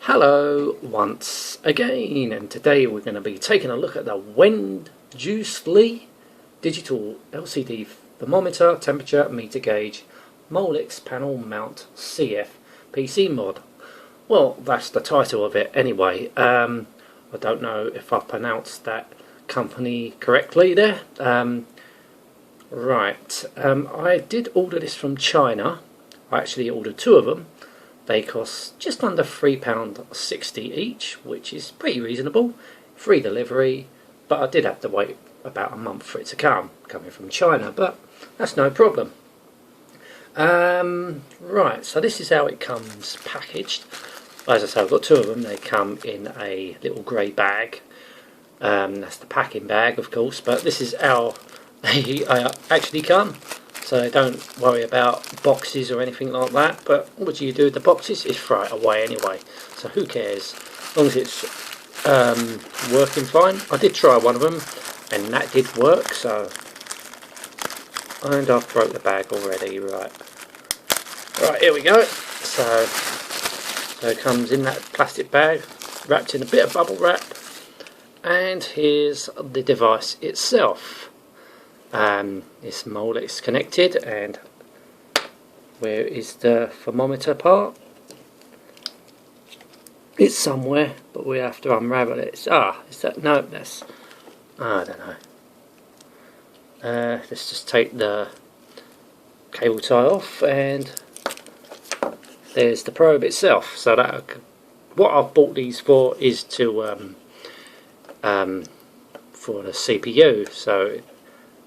Hello once again, and today we're going to be taking a look at the Wenjuersty digital LCD thermometer temperature meter gauge Molex panel mount CF PC mod. Well, that's the title of it anyway. I don't know if I pronounced that company correctly there. I did order this from China. I actually ordered two of them. They cost just under £3.60 each, which is pretty reasonable. Free delivery, but I did have to wait about a month for it to coming from China, but that's no problem. So this is how it comes packaged. As I say, I've got two of them. They come in a little grey bag. That's the packing bag, of course, but this is how they actually come. So don't worry about boxes or anything like that. But what do you do with the boxes? Is throw it away anyway. So who cares? As long as it's working fine. I did try one of them, and that did work. And I've broke the bag already. Right, here we go. So it comes in that plastic bag, wrapped in a bit of bubble wrap, and here's the device itself. It's Molex connected, and where is the thermometer part? It's somewhere, but we have to unravel it. Is that, no, that's, I don't know. Let's just take the cable tie off, and there's the probe itself. So that, what I've bought these for is to for the CPU, so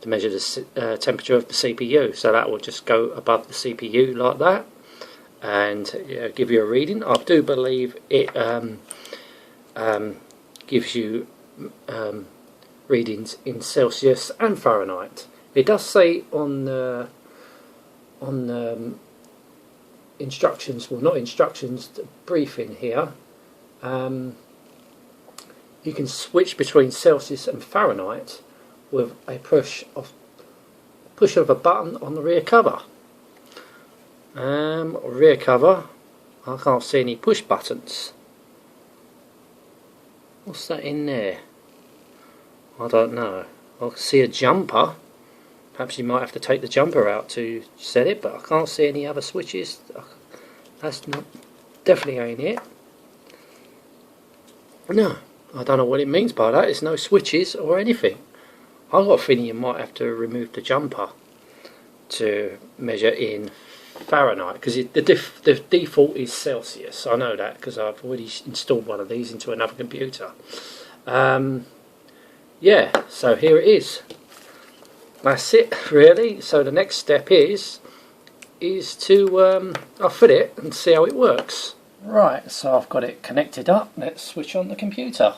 to measure the temperature of the CPU. So that will just go above the CPU like that, and give you a reading. I do believe it gives you readings in Celsius and Fahrenheit. It does say on the instructions, well, not instructions, the briefing here, you can switch between Celsius and Fahrenheit with a push of a button on the rear cover. Rear cover, I can't see any push buttons. What's that in there? I don't know. I can see a jumper. Perhaps you might have to take the jumper out to set it, but I can't see any other switches. That's not, definitely ain't it. No, I don't know what it means by that. There's no switches or anything. I've got a feeling you might have to remove the jumper to measure in Fahrenheit, because the default is Celsius. I know that because I've already installed one of these into another computer. Yeah, so here it is. That's it, really. So the next step is to I'll fit it and see how it works. Right, so I've got it connected up. Let's switch on the computer.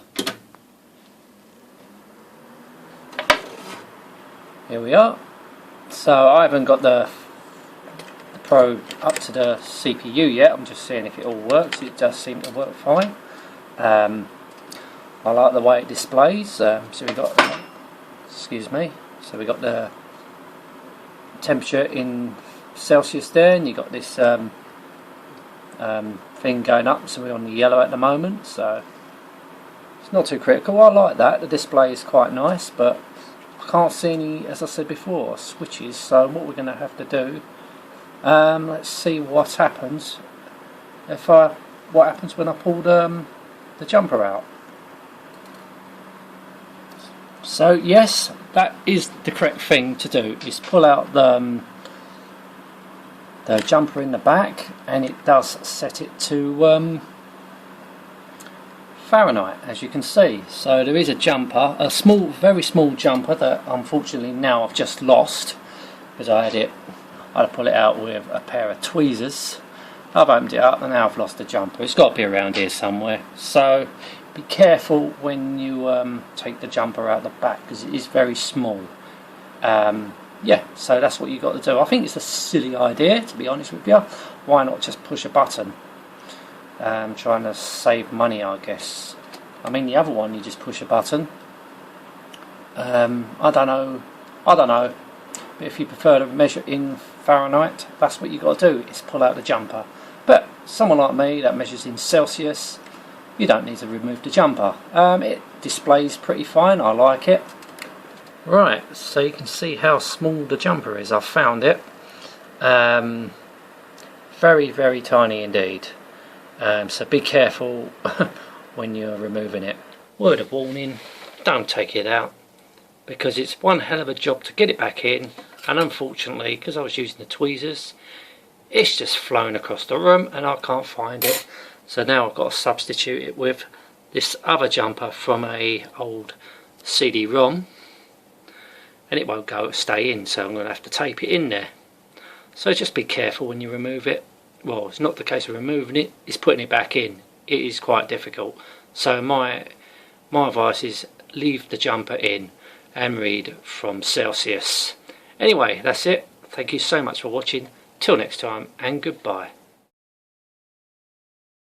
Here we are. So I haven't got the probe up to the CPU yet. I'm just seeing if it all works. It does seem to work fine. I like the way it displays. So we got, excuse me. So we got the temperature in Celsius there, and you got this thing going up. So we're on the yellow at the moment. So it's not too critical. I like that. The display is quite nice, but I can't see any, as I said before, switches. So what we're going to have to do, let's see what happens what happens when I pull the jumper out. So yes, that is the correct thing to do, is pull out the jumper in the back, and it does set it to Fahrenheit, as you can see. So there is a jumper, a small, very small jumper that unfortunately now I've just lost, because I had to pull it out with a pair of tweezers. I've opened it up and now I've lost the jumper. It's got to be around here somewhere. So be careful when you take the jumper out the back, because it is very small. Yeah, so that's what you've got to do. I think it's a silly idea, to be honest with you. Why not just push a button? Trying to save money, I guess. I mean, the other one, you just push a button. I don't know. But if you prefer to measure in Fahrenheit, that's what you got to do, is pull out the jumper. But someone like me that measures in Celsius, you don't need to remove the jumper. It displays pretty fine, I like it. Right, so you can see how small the jumper is. I've found it. Very, very tiny indeed. So be careful when you're removing it. Word of warning, don't take it out, because it's one hell of a job to get it back in, and unfortunately, because I was using the tweezers, it's just flown across the room and I can't find it. So now I've got to substitute it with this other jumper from a old CD-ROM, and it won't stay in, so I'm going to have to tape it in there. So just be careful when you remove it. Well, it's not the case of removing it, it's putting it back in. It is quite difficult. So my advice is leave the jumper in and read from Celsius. Anyway, that's it. Thank you so much for watching. Till next time, and goodbye.